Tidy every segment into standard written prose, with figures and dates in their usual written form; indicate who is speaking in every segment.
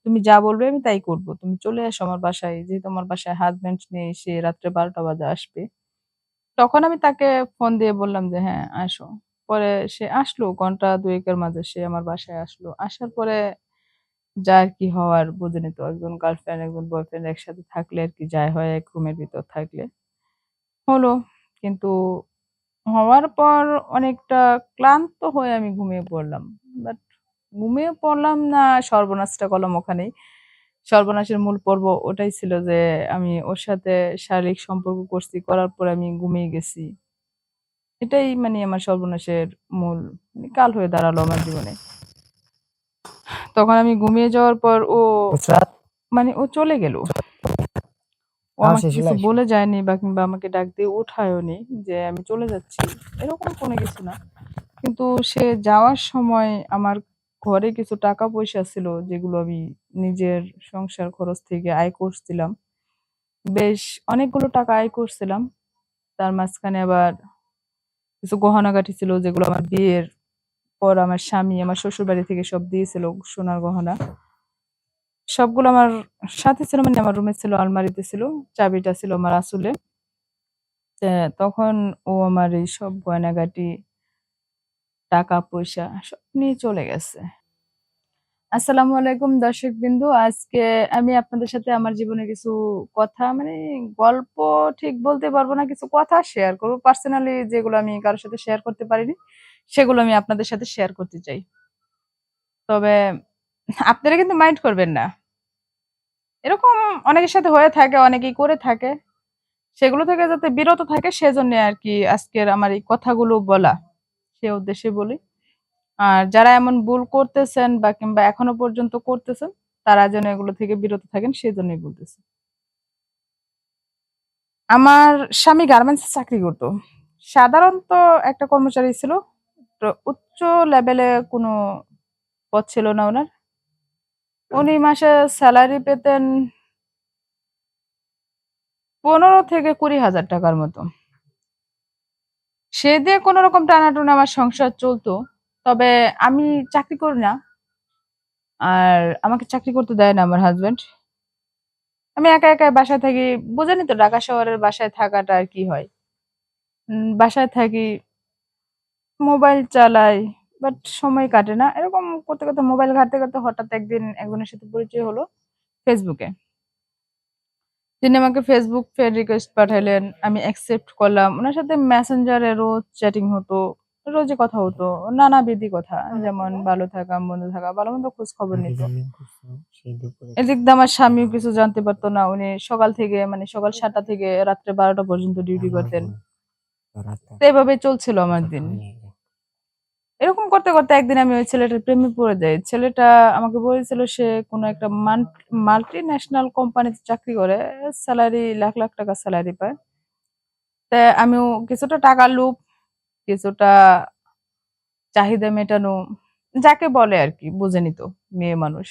Speaker 1: তুমি যা বলবে আমি তাই করব। তুমি চলে আসো আমার বাসায়। যেহেতু আমার বাসায় হাসব্যান্ড নেই, সে রাত্রে ১২টা বাজে আসবে। তখন আমি তাকে ফোন দিয়ে বললাম যে, "হ্যাঁ, আসো।" পরে সে আসলো ঘন্টা ২ এর মাঝে সে আমার বাসায় আসলো। আসার পরে যা আরকি হওয়ার বুঝেনই তো একজন গার্লফ্রেন্ড, একজন বয়ফ্রেন্ড একসাথে থাকলে আরকি যা হয় এক রুমের ভিতর থাকলে। হলো। কিন্তু হওয়ার পর অনেকটা ক্লান্ত হয়ে আমি ঘুমিয়ে পড়লাম। বাট ঘুমিয়ে পড়লাম না সর্বনাশটা করলাম ওখানেই। সর্বনাশের মূল পর্ব ওটাই ছিল যে আমি ওর সাথে শারীরিক সম্পর্ক করছি। করার পরে আমি ঘুমিয়ে গেছি। এটাই মানে আমার সর্বনাশের মূল মানে কাল হয়ে দাঁড়ালো আমার জীবনে। তখন আমি ঘুমিয়ে যাওয়ার পর
Speaker 2: নুসরাত,
Speaker 1: মানে ও চলে গেল। ও
Speaker 2: খাওয়া
Speaker 1: আমাকে
Speaker 2: শেষ হলে
Speaker 1: কিছু
Speaker 2: আইসো।
Speaker 1: বলে যায়নি বা কিংবা আমাকে ডাক দিয়ে উঠায়ওনি যে আমি চলে যাচ্ছি। এরকম কোনো কিছু না। কিন্তু সে যাওয়ার সময় আমার ঘরে কিছু টাকা-পয়সা ছিল যেগুলো আমি নিজের সংসার খরচ থেকে আয় করছিলাম। বেশ অনেকগুলো টাকা আয় করছিলাম। তার মাঝখানে আবার কিছু গহনা-গাঁটি ছিল যেগুলো আমার বিয়ের পর আমার স্বামী আমার শ্বশুরবাড়ি থেকে সব দিয়েছিল সোনার গহনা। সবগুলো আমার সাথে ছিল মানে আমার রুমে ছিল, আলমারিতে ছিল। চাবিটা ছিল আমার আঁচলে। তে তখন ও আমার এই সব গয়নাগাটি, টাকা-পয়সা সব নিয়ে চলে গেছে। আসসালামু আলাইকুম দর্শকবৃন্দ। আজকে আমি আপনাদের সাথে আমার জীবনের কিছু কথা মানে গল্প ঠিক বলতে পারবো না, কিছু কথা শেয়ার করব। পার্সোনালি যেগুলো আমি কারো সাথে শেয়ার করতে পারিনি, সেগুলো আমি আপনাদের সাথে শেয়ার করতে চাই। তবে আপনারা কিন্তু মাইন্ড করবেন না। এরকম অনেকের সাথে হয়ে থাকে, অনেকেই করে থাকে। সেগুলো থেকে যাতে বিরত থাকে সেজন্যে আরকি আজকের আমার এই কথাগুলো বলা। সে উদ্দেশ্যে বলি। আর যারা এমন ভুল করতেছেন বা কিংবা এখনো পর্যন্ত করতেছেন, তারা যেন এগুলো থেকে বিরত থাকেন সেজন্যই বলতেছি। আমার স্বামী গার্মেন্টসে চাকরি করত। সাধারণত একটা কর্মচারী ছিল। তো উচ্চ লেভেলে কোনো পদ ছিল না উনার। উনি মাসে সেলারি পেতেন ১৫,০০০-২০,০০০ মতো। সে দিয়ে কোনরকম টানাটুনি আমার সংসার চলত। তবে আমি চাকরি করি না। আর আমাকে চাকরি করতে দেয় না আমার হাসব্যান্ড। আমি একা, একাই বাসায় থাকি। বোঝেনই তো ঢাকা শহরের বাসায় থাকাটা আর কি হয়। বাসায় থাকি, মোবাইল চালাই, বাট সময় কাটে না। এরকম করতে, করতে মোবাইল ঘাঁটতে, ঘাঁটতে হঠাৎ একদিন একজনের সাথে পরিচয় হলো ফেসবুকে। তিনি আমাকে ফেসবুক ফ্রেন্ড রিকোয়েস্ট পাঠাইলেন। আমি অ্যাকসেপ্ট করলাম। উনার সাথে মেসেঞ্জারে রোজ চ্যাটিং হতো। রোজই কথা হতো। নানাবিধি কথা। যেমন ভালো থাকা, মন্দ থাকা, ভালো-মন্দ খোঁজ খবর
Speaker 2: আগে
Speaker 1: নিত।
Speaker 2: যে মিন করছো সেই দুপুরে
Speaker 1: এদিক দিয়ে আমার স্বামীও কিছু জানতে পারত না। উনি সকাল থেকে মানে সকাল ৭ঃ০০ থেকে রাত্রে ১২ঃ০০ পর্যন্ত ডিউটি
Speaker 2: আমার
Speaker 1: করতেন।
Speaker 2: বোন রাতে
Speaker 1: তো এভাবেই চলছিল আমার
Speaker 2: আচ্ছা
Speaker 1: দিন।
Speaker 2: তুমি নিয়ে যাও।
Speaker 1: এরকম করতে, করতে একদিন আমি ওই ছেলেটার প্রেমে পড়ে যাই। ছেলেটা আমাকে বলেছিল সে কোনো একটা মাল্টিন্যাশনাল কোম্পানিতে চাকরি করে। সেলারি লাখ, লাখ টাকা সেলারি পায়। তা আমিও কিছুটা টাকার লোভ, কিছুটা চাহিদা মেটানো, যাকে বলে আরকি বোঝেনই তো মেয়ে মানুষ।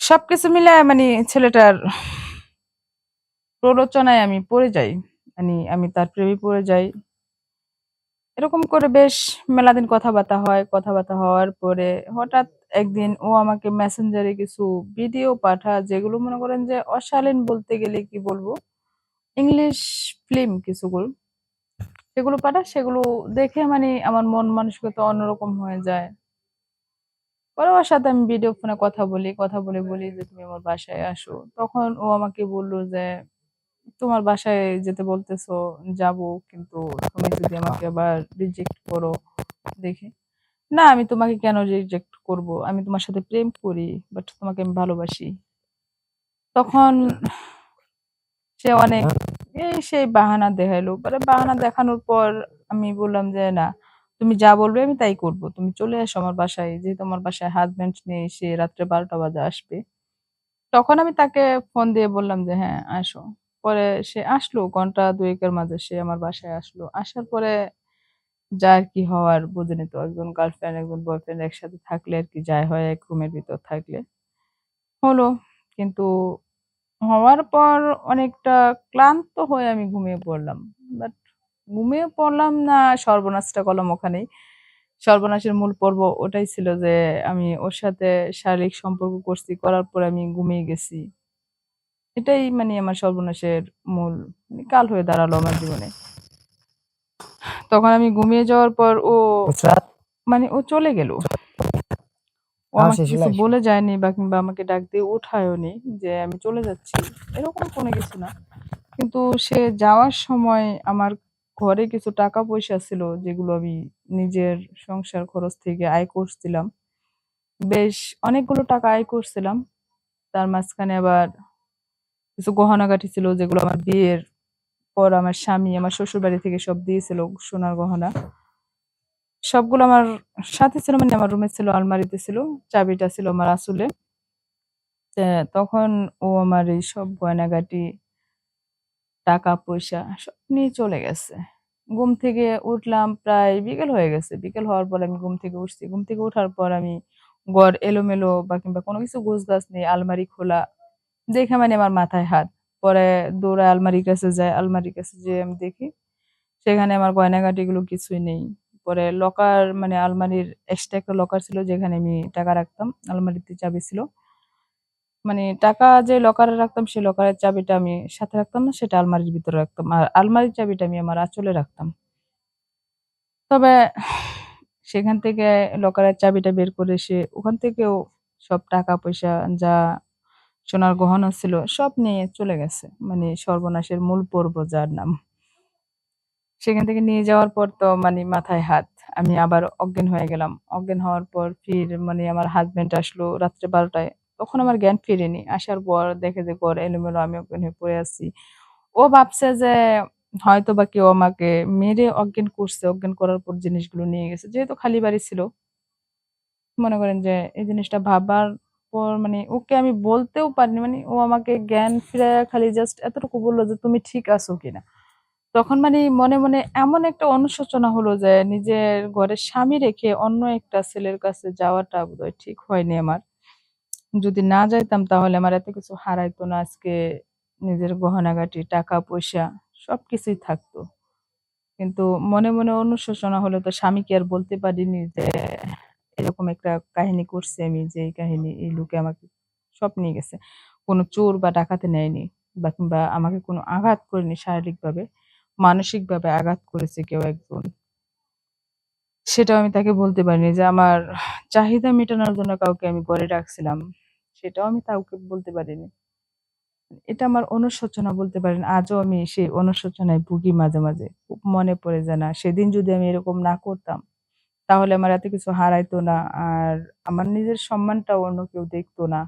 Speaker 1: সবকিছু মিলায় মানে ছেলেটার প্ররোচনায় আমি পড়ে যাই। আমি তার প্রেমে পড়ে যাই। এরকম করে বেশ মেলাদিন কথাবার্তা হয়। কথাবার্তা হওয়ার পরে হঠাৎ একদিন ও আমাকে মেসেঞ্জারে কিছু ভিডিও পাঠায় যেগুলো মনে করেন যে অশালীন বলতে গেলে কি বলবো? ইংলিশ ফিল্ম কিছুগুলো। সেগুলো পাঠায় সেগুলো দেখে মানে আমার মন মানসিকতা অন্যরকম হয়ে যায়। পরে ওর সাথে আমি ভিডিও ফোনে কথা বলি। কথা বলে বলি যে, "তুমি আমার বাসায় আসো।" তখন ও আমাকে বলল যে, "তোমার বাসায় যেতে বলতেছো, যাবো। কিন্তু তুমি যদি আমাকে আবার রিজেক্ট করো দেখি।" "না, আমি তোমাকে কেন রিজেক্ট করব? আমি তোমার সাথে প্রেম করি। বাট তোমাকে আমি ভালোবাসি।" তখন সে অনেক এই সেই বাহানা দেখাইলো। পরে বাহানা দেখানোর পর আমি বললাম যে, "না, তুমি যা বলবে আমি তাই করব। তুমি চলে আসো আমার বাসায়। যেহেতু আমার বাসায় হাসব্যান্ড নেই, সে রাত্রে ১২টা বাজে আসবে।" তখন আমি তাকে ফোন দিয়ে বললাম যে, "হ্যাঁ, আসো।" পরে সে আসলো ঘন্টা ২ এর মাঝে সে আমার বাসায় আসলো। আসার পরে যা আরকি হওয়ার বোঝেনই তো একজন গার্লফ্রেন্ড, একজন বয়ফ্রেন্ড একসাথে থাকলে আরকি যা হয় এক রুমের ভিতর থাকলে। হলো। কিন্তু হওয়ার পর অনেকটা ক্লান্ত হয়ে আমি ঘুমিয়ে পড়লাম। বাট ঘুমিয়ে পড়লাম না সর্বনাশটা করলাম ওখানেই। সর্বনাশের মূল পর্ব ওটাই ছিল যে আমি ওর সাথে শারীরিক সম্পর্ক করছি। করার পরে আমি ঘুমিয়ে গেছি। এটাই মানে আমার সর্বনাশের মূল কাল হয়ে দাঁড়ালো আমার জীবনে। তখন আমি ঘুমিয়ে যাওয়ার পর
Speaker 2: নুসরাত,
Speaker 1: মানে ও চলে গেল। ও
Speaker 2: খাওয়া
Speaker 1: আমাকে
Speaker 2: শেষ হলে
Speaker 1: কিছু
Speaker 2: আইসো।
Speaker 1: বলে যায়নি বা কিংবা আমাকে ডাক দিয়ে উঠায়ওনি যে আমি চলে যাচ্ছি। এরকম কোনো কিছু না। কিন্তু সে যাওয়ার সময় আমার ঘরে কিছু টাকা-পয়সা ছিল যেগুলো আমি নিজের সংসার খরচ থেকে আয় করছিলাম। বেশ অনেকগুলো টাকা আয় করছিলাম। তার মাঝখানে আবার কিছু গহনা-গাঁটি ছিল যেগুলো আমার বিয়ের পর আমার স্বামী আমার শ্বশুরবাড়ি থেকে সব দিয়েছিল সোনার গহনা। সবগুলো আমার সাথে ছিল মানে আমার রুমে ছিল, আলমারিতে ছিল। চাবিটা ছিল আমার আঁচলে। তখন ও আমার এই সব গয়নাগাটি, টাকা-পয়সা সব নিয়ে চলে গেছে। ঘুম থেকে উঠলাম প্রায় বিকেল হয়ে গেছে। বিকেল হওয়ার পর আমি ঘুম থেকে উঠছি। ঘুম থেকে উঠার পর আমি ঘর এলোমেলো বা কিংবা কোনো কিছু গোছগাছ নেই, আলমারি খোলা। দেখে মানে আমার মাথায় হাত। পরে দৌড়ায় আলমারির কাছে যাই। আলমারির কাছে যেয়ে আমি দেখি সেখানে আমার গয়নাগাটিগুলো কিছুই নেই। পরে লকার মানে আলমারির এক্সট্রা একটা লকার ছিল যেখানে আমি টাকা রাখতাম। আলমারিতে চাবি ছিল। মানে টাকা যে লকারে রাখতাম সেই লকারের চাবিটা আমি সাথে রাখতাম না, সেটা আলমারির ভিতরে রাখতাম। আর আলমারির চাবিটা আমি আমার আঁচলে রাখতাম। তবে সেখান থেকে লকারের চাবিটা বের করে সে ওখান থেকেও সব টাকা-পয়সা যা সোনার গহনা ছিল সব নিয়ে চলে গেছে। মানে সর্বনাশের মূল পর্ব যার নাম। সেখান থেকে নিয়ে যাওয়ার পর তো মানে মাথায় হাত। আমি আবার অজ্ঞান হয়ে গেলাম। অজ্ঞান হওয়ার পর ফির মানে আমার হাসব্যান্ড আসলো রাত্রে ১২ টায়। তখন আমার জ্ঞান ফেরেনি। আসার পর দেখে যে ঘর এলোমেলো, আমি অজ্ঞান হয়ে পড়ে আছি। ও ভাবছে যে হয়তোবা কেউ আমাকে মেরে অজ্ঞান করছে। অজ্ঞান করার পর জিনিসগুলো নিয়ে গেছে। যেহেতু খালি বাড়ি ছিল, মনে করেন যে এই জিনিসটা ভাবার পর মানে ওকে আমি বলতেও পারিনি। মানে ও আমাকে জ্ঞান ফিরাইয়া খালি জাস্ট এতটুকু বলল যে, "তুমি ঠিক আছো কিনা?" তখন মানে মনে এমন একটা অনুশোচনা হলো যে নিজের ঘরের স্বামী রেখে অন্য একটা ছেলের কাছে যাওয়াটা বোধহয় ঠিক হয়নি আমার। যদি না যাইতাম তাহলে আমার এত কিছু হারাইতো না আজকে। নিজের গহনাগাটি, টাকা-পয়সা সবকিছুই থাকতো। কিন্তু মনে অনুশোচনা হলো, তো স্বামীকে আর বলতে পারিনি যে এরকম একটা কাহিনী করছি আমি, যে এই কাহিনী এই লোকে আমাকে সব নিয়ে গেছে। কোনো চোর বা ডাকাতে নেয়নি বা কিংবা আমাকে কোনো আঘাত করেনি শারীরিকভাবে। মানসিকভাবে আঘাত করেছে কেউ একজন। সেটাও আমি তাকে বলতে পারিনি যে আমার চাহিদা মেটানোর জন্য কাউকে আমি ঘরে রাখছিলাম। সেটাও আমি কাউকে বলতে পারিনি। এটা আমার অনুশোচনা বলতে পারেন। আজও আমি সেই অনুশোচনায় ভুগি মাঝে। খুব মনে পড়ে যে না, সেদিন যদি আমি এরকম না করতাম তাহলে আমার এত কিছু হারাইতো না। আর আমার নিজের সম্মানটাও অন্য কেউ দেখতো না।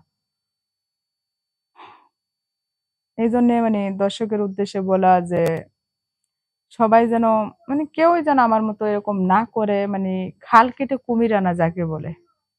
Speaker 1: এইজন্যে মানে দর্শকের উদ্দেশ্যে বলা যে সবাই যেন মানে কেউই যেন আমার মতো এরকম না করে, মানে খাল কেটে কুমির আনা যাকে বলে।